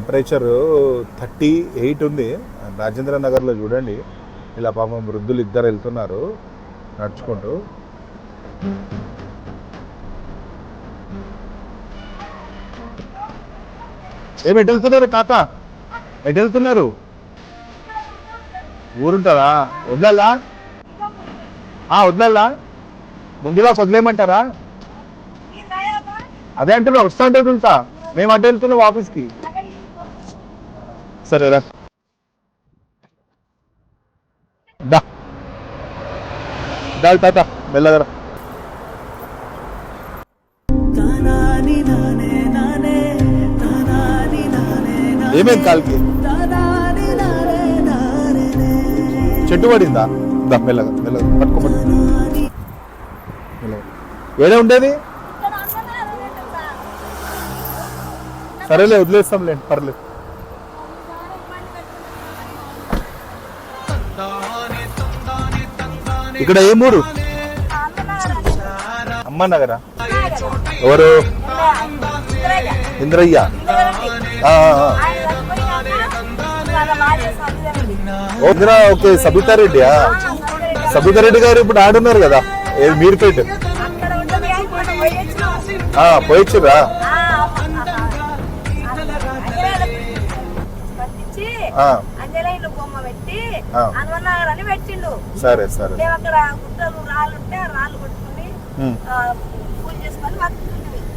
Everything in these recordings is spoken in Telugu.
టెంపరేచర్ 38 ఉంది రాజేంద్ర నగర్లో. చూడండి ఇలా పాపం వృద్ధులు ఇద్దరు వెళ్తున్నారు నడుచుకుంటూ. ఏమి ఎటు వెళ్తున్నారు తాత? ఎటు వెళ్తున్నారు? ఊరుంటారా? వదలలా? వదలలా? ముందుగా వదిలేయమంటారా? అదే అంటే వస్తా అంటే వెళ్తా. మేము అడ్డు వెళ్తున్నాం ఆఫీస్కి. సరేరా దాల్ తాత మెల్లగరా. ఏమేం కాలికి చెట్టు పడిందా? మెల్లగా మెల్లగా పట్టుకోమని. ఏడే ఉండేది? సరేలే వదిలేస్తాంలేండి, పర్లేదు. ఇక్కడ ఏ ఊరు? అమ్మనగరా? ఎవరు? ఇంద్రయ్య. ఇందిరా, ఓకే. సబితారెడ్డియా? సబితారెడ్డి గారు ఇప్పుడు ఆడున్నారు కదా మీరుపేట. పోయిచ్చిర్రా? సరే సరే.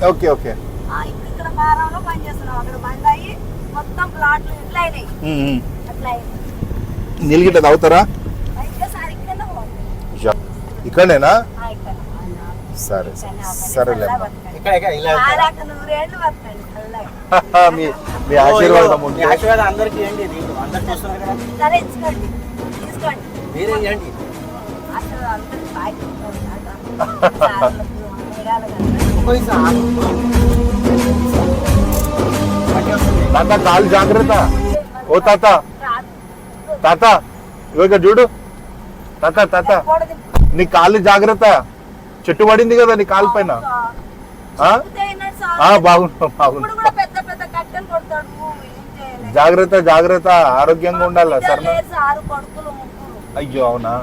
Okay okay. నీళ్ళు గిట్ట తాగుతారా? ఇక్కడనేనా? సరే సరేలే. మీ ఆశీర్వాదం అందరికీ. తాత కాలు జాగ్రత్త. ఓ తాత, తాత ఇక చూడు. తాత తాత నీ కాళ్ళు జాగ్రత్త. చెట్టు పడింది కదా నీ కాలు పైన. బాగున్నా బాగున్నా. జాగ్రత్త జాగ్రత్త, ఆరోగ్యంగా ఉండాలి. సరే. అయ్యో అవునా?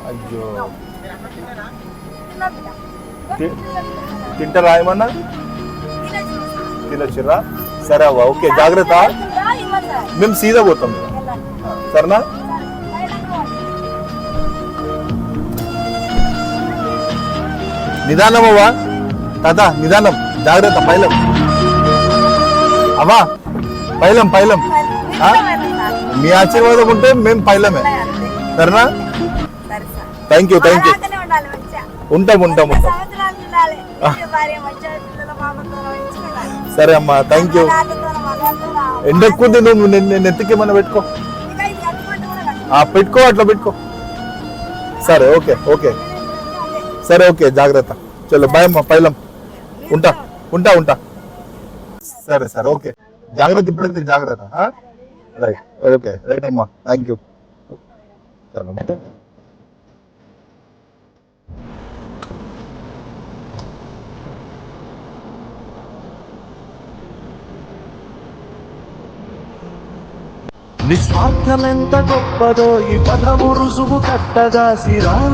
అయ్యో తింటారా ఏమన్నా? తినొచ్చిర్రా? సరే అవ్వ, ఓకే. జాగ్రత్త. మేము సీదా పోతాం. సరేనా? నిదానం అవ్వా. తాత నిదానం, జాగ్రత్త. పైలం అవ్వా, పైలం పైలం. మీ ఆశీర్వాదం ఉంటే మేము పైలమే. సరేనా? Thank you thank you. ఉంటాం ఉంటాం ఉంటాం. సరే అమ్మా, థ్యాంక్ యూ. ఎండెక్కుంది, నువ్వు నెత్తికేమన్నా పెట్టుకో. పెట్టుకో, అట్లా పెట్టుకో. సరే ఓకే ఓకే. సరే ఓకే, జాగ్రత్త. చలో బాయ్ అమ్మా, పైలం. ఉంటా ఉంటా ఉంటా. సరే సరే ఓకే, జాగ్రత్త. ఇప్పుడైతే జాగ్రత్త. Right okay. రైట్ అమ్మా, థ్యాంక్ యూ. నిస్వార్థమెంత గొప్పదో ఈ పదము రుజువు కట్టగా సిరాలు